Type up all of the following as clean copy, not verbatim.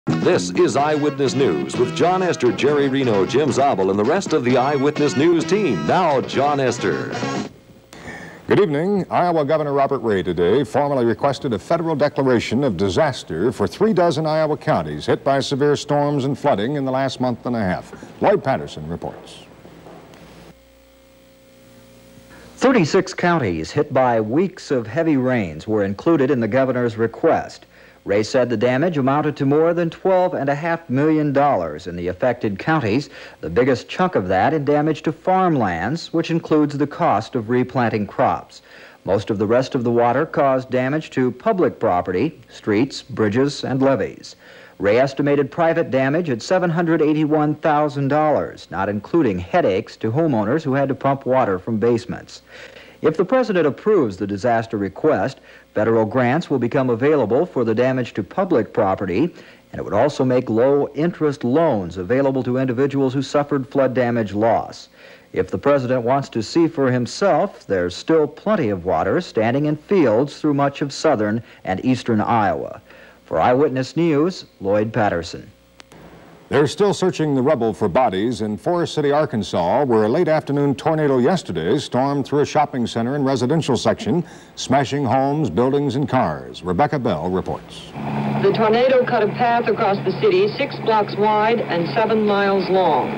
This is Eyewitness News with John Esther, Jerry Reno, Jim Zabel, and the rest of the Eyewitness News team. Now, John Esther. Good evening. Iowa Governor Robert Ray today formally requested a federal declaration of disaster for 36 Iowa counties hit by severe storms and flooding in the last month and a half. Lloyd Patterson reports. 36 counties hit by weeks of heavy rains were included in the governor's request. Ray said the damage amounted to more than $12.5 million in the affected counties, the biggest chunk of that in damage to farmlands, which includes the cost of replanting crops. Most of the rest of the water caused damage to public property, streets, bridges, and levees. Ray estimated private damage at $781,000, not including headaches to homeowners who had to pump water from basements. If the president approves the disaster request, federal grants will become available for the damage to public property, and it would also make low-interest loans available to individuals who suffered flood damage loss. If the president wants to see for himself, there's still plenty of water standing in fields through much of southern and eastern Iowa. For Eyewitness News, Lloyd Patterson. They're still searching the rubble for bodies in Forest City, Arkansas, where a late afternoon tornado yesterday stormed through a shopping center and residential section, smashing homes, buildings, and cars. Rebecca Bell reports. The tornado cut a path across the city 6 blocks wide and 7 miles long.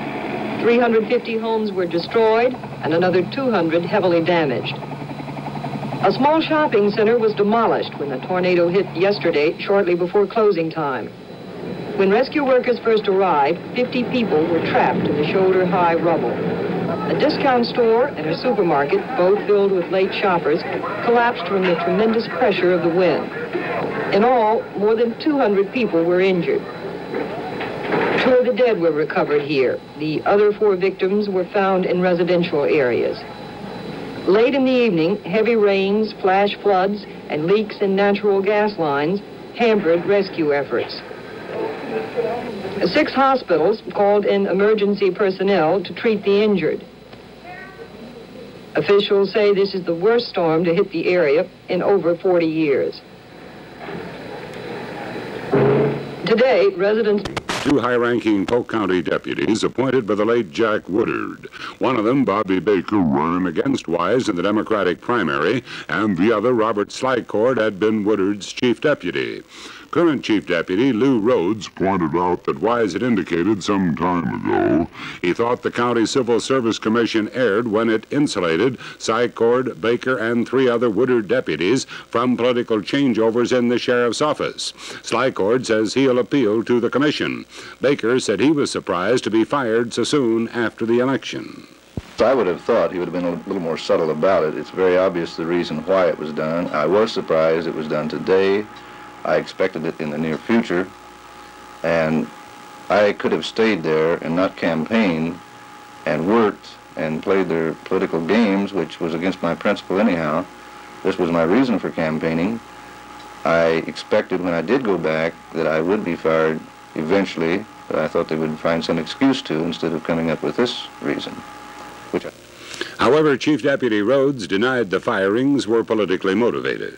350 homes were destroyed and another 200 heavily damaged. A small shopping center was demolished when the tornado hit yesterday, shortly before closing time. When rescue workers first arrived, 50 people were trapped in the shoulder-high rubble. A discount store and a supermarket, both filled with late shoppers, collapsed from the tremendous pressure of the wind. In all, more than 200 people were injured. 2 of the dead were recovered here. The other 4 victims were found in residential areas. Late in the evening, heavy rains, flash floods, and leaks in natural gas lines hampered rescue efforts. 6 hospitals called in emergency personnel to treat the injured. Officials say this is the worst storm to hit the area in over 40 years. Today, residents... 2 high-ranking Polk County deputies appointed by the late Jack Woodard. One of them, Bobby Baker, running against Wise in the Democratic primary, and the other, Robert Slycord, had been Woodard's chief deputy. Current Chief Deputy Lou Rhodes pointed out that Wise had indicated some time ago he thought the County Civil Service Commission erred when it insulated Slycord, Baker, and 3 other Woodard deputies from political changeovers in the sheriff's office. Slycord says he'll appeal to the commission. Baker said he was surprised to be fired so soon after the election. I would have thought he would have been a little more subtle about it. It's very obvious the reason why it was done. I was surprised it was done today. I expected it in the near future, and I could have stayed there and not campaigned and worked and played their political games, which was against my principle anyhow. This was my reason for campaigning. I expected when I did go back that I would be fired eventually, but I thought they would find some excuse to instead of coming up with this reason. However, Chief Deputy Rhodes denied the firings were politically motivated.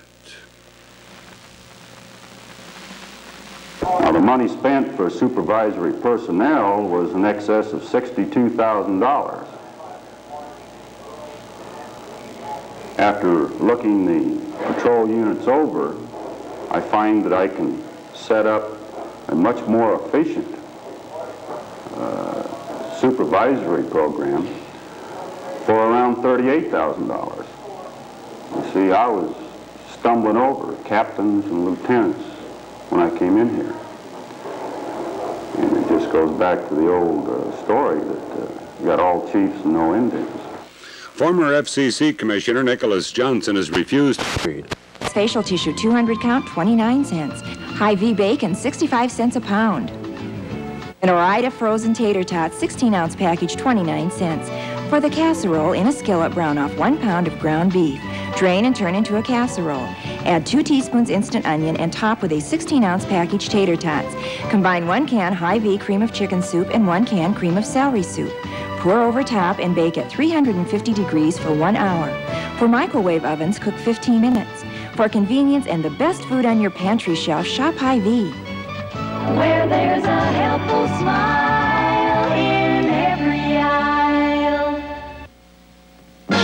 Now, the money spent for supervisory personnel was in excess of $62,000. After looking the patrol units over, I find that I can set up a much more efficient supervisory program for around $38,000. You see, I was stumbling over captains and lieutenants when I came in here. And it just goes back to the old story that you got all chiefs and no Indians. Former FCC Commissioner Nicholas Johnson has refused. Facial tissue, 200 count, 29 cents. Hy-Vee bacon, 65 cents a pound. An Ore-Ida frozen tater tots, 16-ounce package, 29 cents. For the casserole, in a skillet, brown off 1 pound of ground beef. Drain and turn into a casserole. Add 2 teaspoons instant onion and top with a 16-ounce package tater tots. Combine 1 can Hy-Vee cream of chicken soup and 1 can cream of celery soup. Pour over top and bake at 350 degrees for 1 hour. For microwave ovens, cook 15 minutes. For convenience and the best food on your pantry shelf, shop Hy-Vee. Where there helpful smile in every aisle.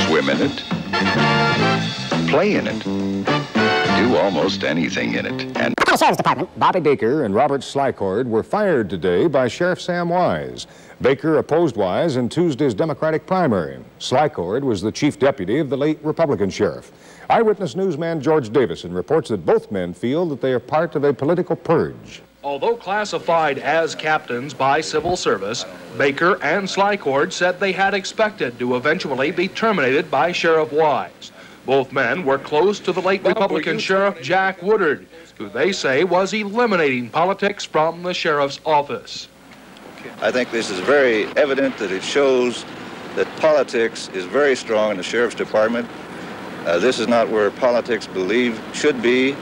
Swim in it, play in it, do almost anything in it. And The Sheriff's Department, Bobby Baker and Robert Slycord were fired today by Sheriff Sam Wise. Baker opposed Wise in Tuesday's Democratic primary. Slycord was the chief deputy of the late Republican sheriff. Eyewitness newsman George Davison reports that both men feel that they are part of a political purge. Although classified as captains by civil service, Baker and Slycord said they had expected to eventually be terminated by Sheriff Wise. Both men were close to the late Republican Sheriff Jack Woodard, who they say was eliminating politics from the sheriff's office. I think this is very evident that it shows that politics is very strong in the Sheriff's Department. This is not where politics should be.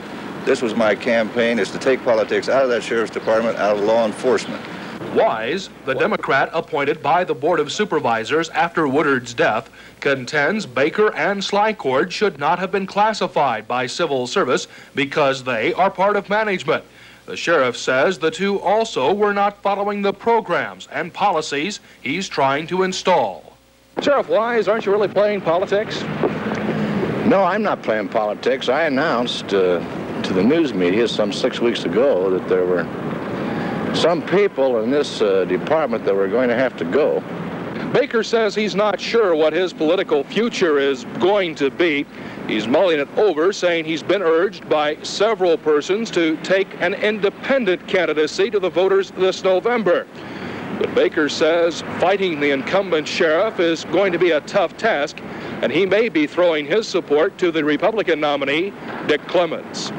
This was my campaign, is to take politics out of that Sheriff's Department, out of law enforcement. Wise, the Democrat appointed by the Board of Supervisors after Woodard's death, contends Baker and Slycord should not have been classified by civil service because they are part of management. The sheriff says the two also were not following the programs and policies he's trying to install. Sheriff Wise, aren't you really playing politics? No, I'm not playing politics. I announced to the news media some 6 weeks ago that there were some people in this department that were going to have to go. Baker says he's not sure what his political future is going to be. He's mulling it over, saying he's been urged by several persons to take an independent candidacy to the voters this November. But Baker says fighting the incumbent sheriff is going to be a tough task, and he may be throwing his support to the Republican nominee, Dick Clements.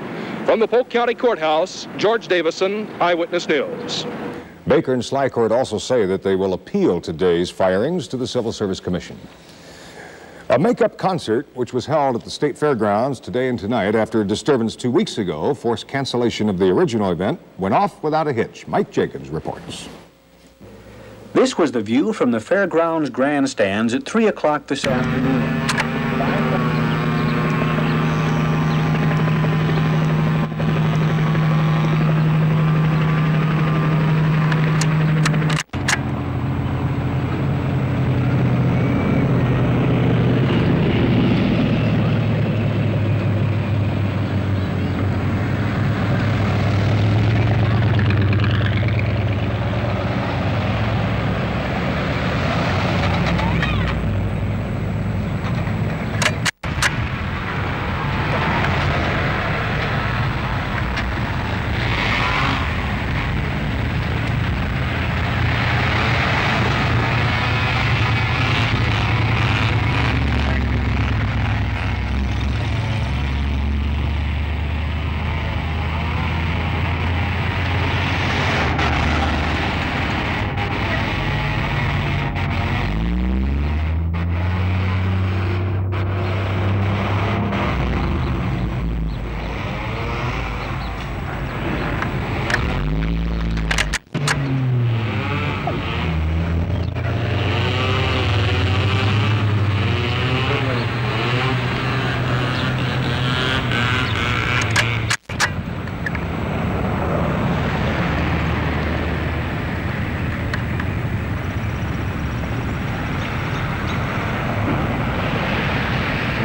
From the Polk County Courthouse, George Davison, Eyewitness News. Baker and Slycord also say that they will appeal today's firings to the Civil Service Commission. A makeup concert, which was held at the State Fairgrounds today and tonight after a disturbance 2 weeks ago forced cancellation of the original event, went off without a hitch. Mike Jacobs reports. This was the view from the Fairgrounds grandstands at 3 o'clock this afternoon.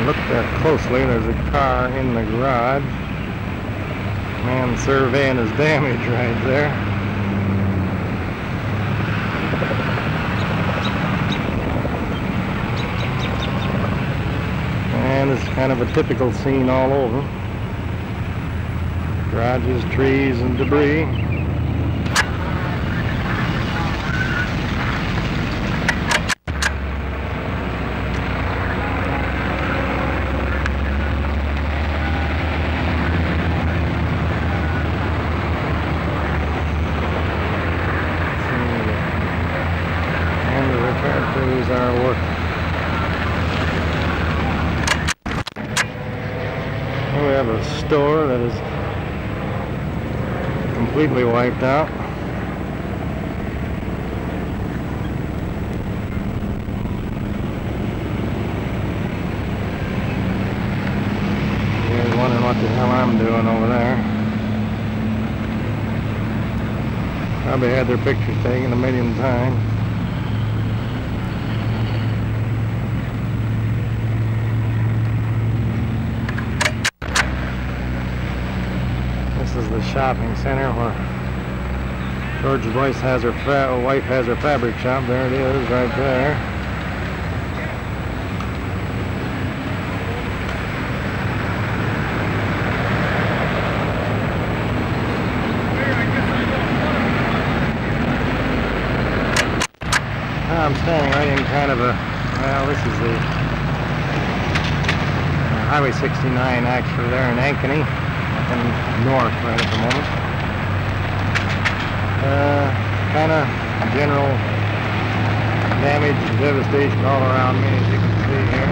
Look that closely, there's a car in the garage. Man surveying his damage right there. And it's kind of a typical scene all over. Garages, trees, and debris. Our work. Here we have a store that is completely wiped out. You're wondering what the hell I'm doing over there. Probably had their pictures taken a million times. This is the shopping center where George's wife has her fabric shop. There it is, right there. I'm standing right in kind of a, well, this is the Highway 69 actually there in Ankeny, and north right at the moment. Kind of general damage and devastation all around me, as you can see here.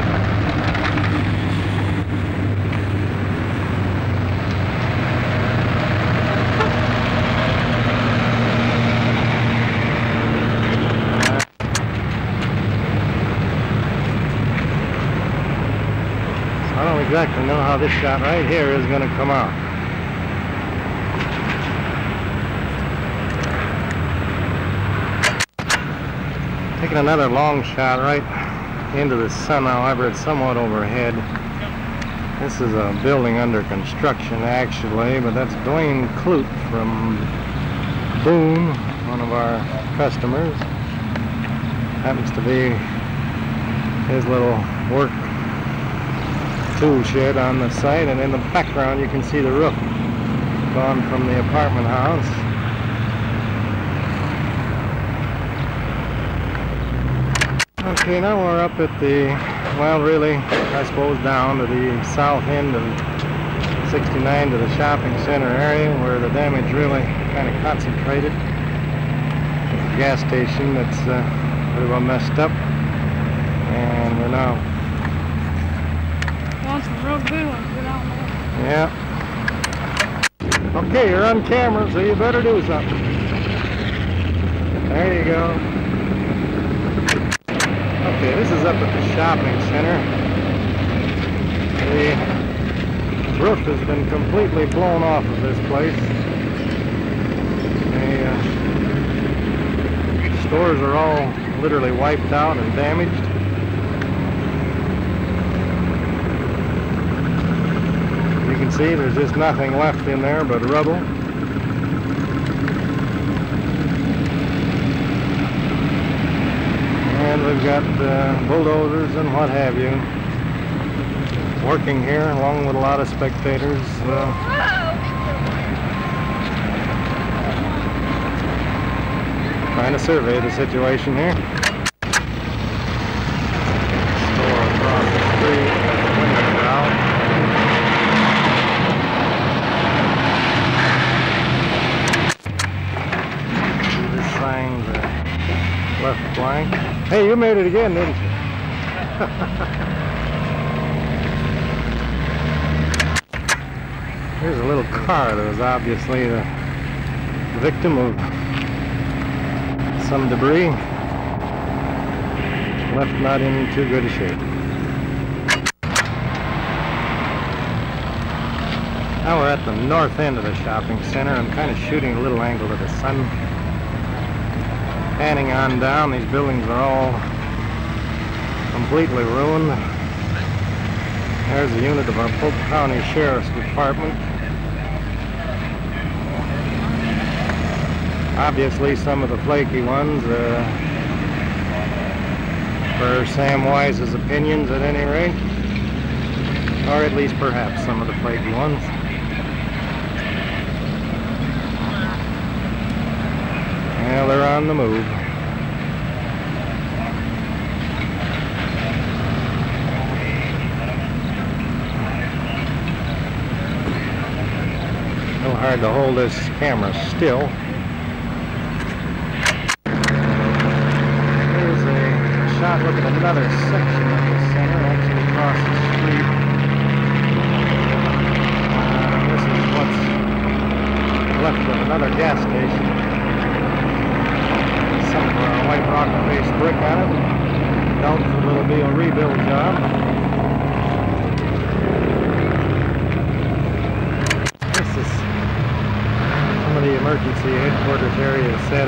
I don't exactly know how this shot right here is going to come out. Taking another long shot right into the sun, however, it's somewhat overhead. This is a building under construction, actually, but that's Dwayne Clute from Boone, one of our customers. Happens to be his little work tool shed on the site, and in the background you can see the roof gone from the apartment house. Okay, now we're up at the, well, really, I suppose down to the south end of 69 to the shopping center area where the damage really kind of concentrated. There's a gas station that's pretty well messed up, and we're now... Want some real good ones, get on there. Yeah. Okay, you're on camera, so you better do something. There you go. Okay, this is up at the shopping center. The roof has been completely blown off of this place. The stores are all literally wiped out and damaged. You can see there's just nothing left in there but rubble. And we've got bulldozers and what have you working here, along with a lot of spectators. Trying to survey the situation here. Store across the street, windows out. See this sign, the left flank. Hey, you made it again, didn't you? Here's a little car that was obviously the victim of some debris. Left not in too good a shape. Now we're at the north end of the shopping center. I'm kind of shooting a little angle of the sun. Panning on down, these buildings are all completely ruined. There's a unit of our Polk County Sheriff's Department. Obviously some of the flaky ones, for Sam Wise's opinions at any rate, or at least perhaps some of the flaky ones. Well, they're on the move. A little hard to hold this camera still. Here's a shot looking at another section of the center, actually across the street. This is what's left of another gas station. Some white rock-based brick on it. Doubtful it'll be a rebuild job. This is some of the emergency headquarters area is set up.